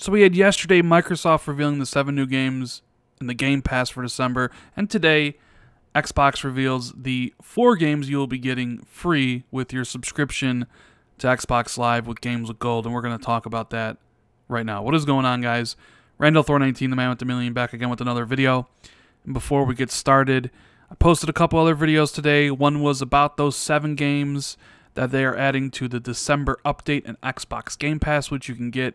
So we had yesterday Microsoft revealing the 7 new games in the Game Pass for December, and today Xbox reveals the 4 games you will be getting free with your subscription to Xbox Live with Games with Gold, and we're going to talk about that right now. What is going on, guys? Randall Thor 19, the man with the million, back again with another video. And before we get started, I posted a couple other videos today. One was about those 7 games that they are adding to the December update in Xbox Game Pass, which you can get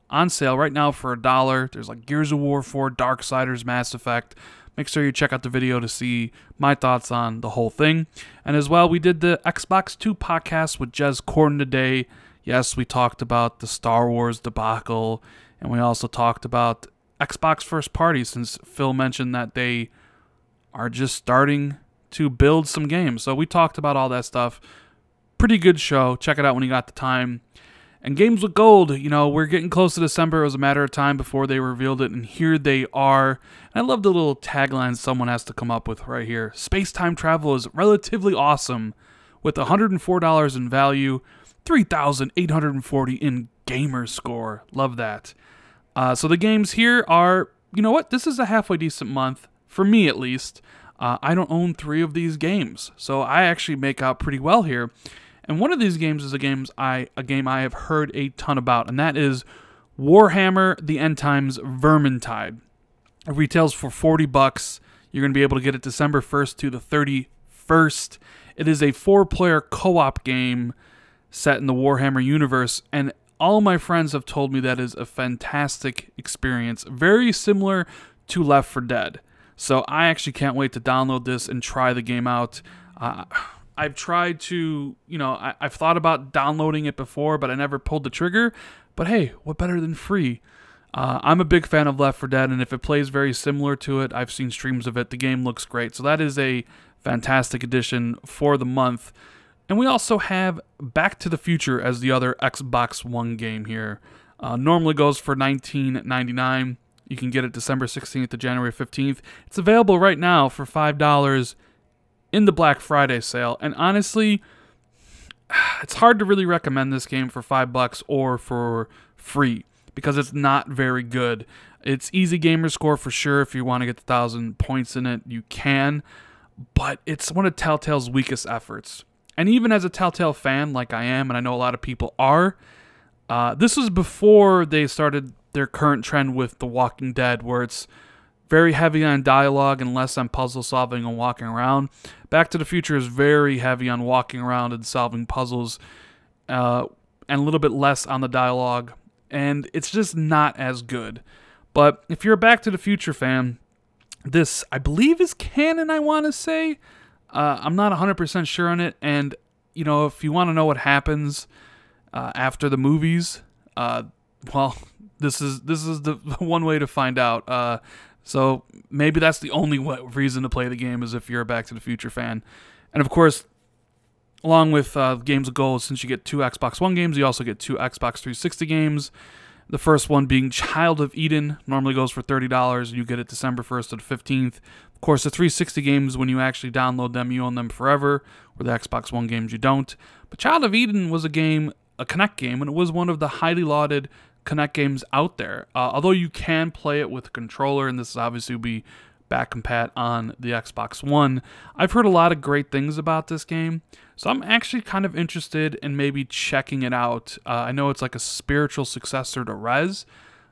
on sale right now for $1. There's like Gears of War 4, Darksiders, Mass Effect. Make sure you check out the video to see my thoughts on the whole thing. And as well, we did the Xbox 2 podcast with Jez Corden today. Yes, we talked about the Star Wars debacle, and we also talked about Xbox first party, since Phil mentioned that they are just starting to build some games. So we talked about all that stuff. Pretty good show. Check it out when you got the time. And Games with Gold, you know, we're getting close to December. It was a matter of time before they revealed it, and here they are. And I love the little tagline someone has to come up with right here. Space-time travel is relatively awesome, with $104 in value, 3,840 in gamer score. Love that. So the games here are, you know what, this is a halfway decent month, for me at least. I don't own 3 of these games, so I actually make out pretty well here. And one of these games is a game I have heard a ton about, and that is Warhammer The End Times Vermintide. It retails for $40. You're going to be able to get it December 1st to the 31st. It is a 4-player co-op game set in the Warhammer universe, and all my friends have told me that is a fantastic experience, very similar to Left 4 Dead. So I actually can't wait to download this and try the game out. I've tried to, you know, I've thought about downloading it before, but I never pulled the trigger. But hey, what better than free? I'm a big fan of Left 4 Dead, and if it plays very similar to it, I've seen streams of it, the game looks great. So that is a fantastic addition for the month. And we also have Back to the Future as the other Xbox One game here. Normally goes for $19.99. You can get it December 16th to January 15th. It's available right now for $5 in the Black Friday sale, and honestly, it's hard to really recommend this game for $5 or for free, because it's not very good. It's easy gamer score for sure. If you want to get 1,000 points in it, you can, but it's one of Telltale's weakest efforts. And even as a Telltale fan, like I am, and I know a lot of people are, this was before they started their current trend with The Walking Dead, where it's very heavy on dialogue and less on puzzle solving and walking around. Back to the Future is very heavy on walking around and solving puzzles, and a little bit less on the dialogue, and it's just not as good. But if you're a Back to the Future fan, this, I believe, is canon, I want to say. I'm not 100% sure on it, and, you know, if you want to know what happens after the movies, well, this is the one way to find out. So maybe that's the only reason to play the game, is if you're a Back to the Future fan. And of course, along with Games of Gold, since you get 2 Xbox One games, you also get 2 Xbox 360 games. The first one being Child of Eden, normally goes for $30. You get it December 1st to the 15th. Of course, the 360 games, when you actually download them, you own them forever, where the Xbox One games you don't. But Child of Eden was a Kinect game, and it was one of the highly lauded Kinect games out there. Although you can play it with a controller, and this obviously will be back compat on the Xbox One. I've heard a lot of great things about this game, so I'm actually kind of interested in maybe checking it out. I know it's like a spiritual successor to Rez,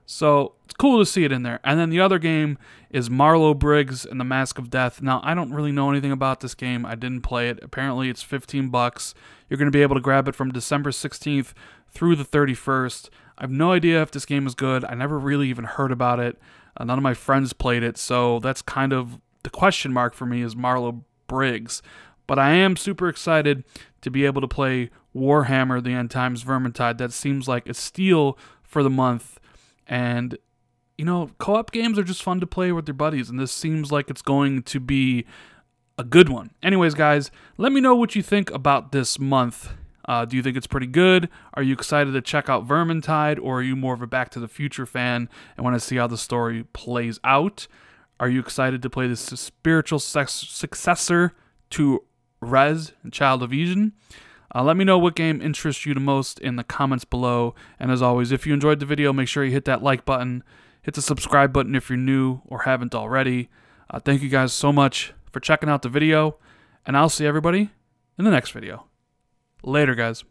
so it's cool to see it in there. And then the other game is Marlow Briggs and the Mask of Death. Now, I don't really know anything about this game. I didn't play it. Apparently, it's $15. You're going to be able to grab it from December 16th through the 31st. I have no idea if this game is good. I never really even heard about it. None of my friends played it, so that's kind of the question mark for me, is Marlow Briggs. But I am super excited to be able to play Warhammer The End Times Vermintide. That seems like a steal for the month. And, you know, co-op games are just fun to play with your buddies, and this seems like it's going to be a good one. Anyways, guys, let me know what you think about this month. Do you think it's pretty good? Are you excited to check out Vermintide, or are you more of a Back to the Future fan and want to see how the story plays out? Are you excited to play this spiritual successor to Rez and Child of Eden? Let me know what game interests you the most in the comments below. And as always, if you enjoyed the video, make sure you hit that like button. Hit the subscribe button if you're new or haven't already. Thank you guys so much for checking out the video. And I'll see everybody in the next video. Later, guys.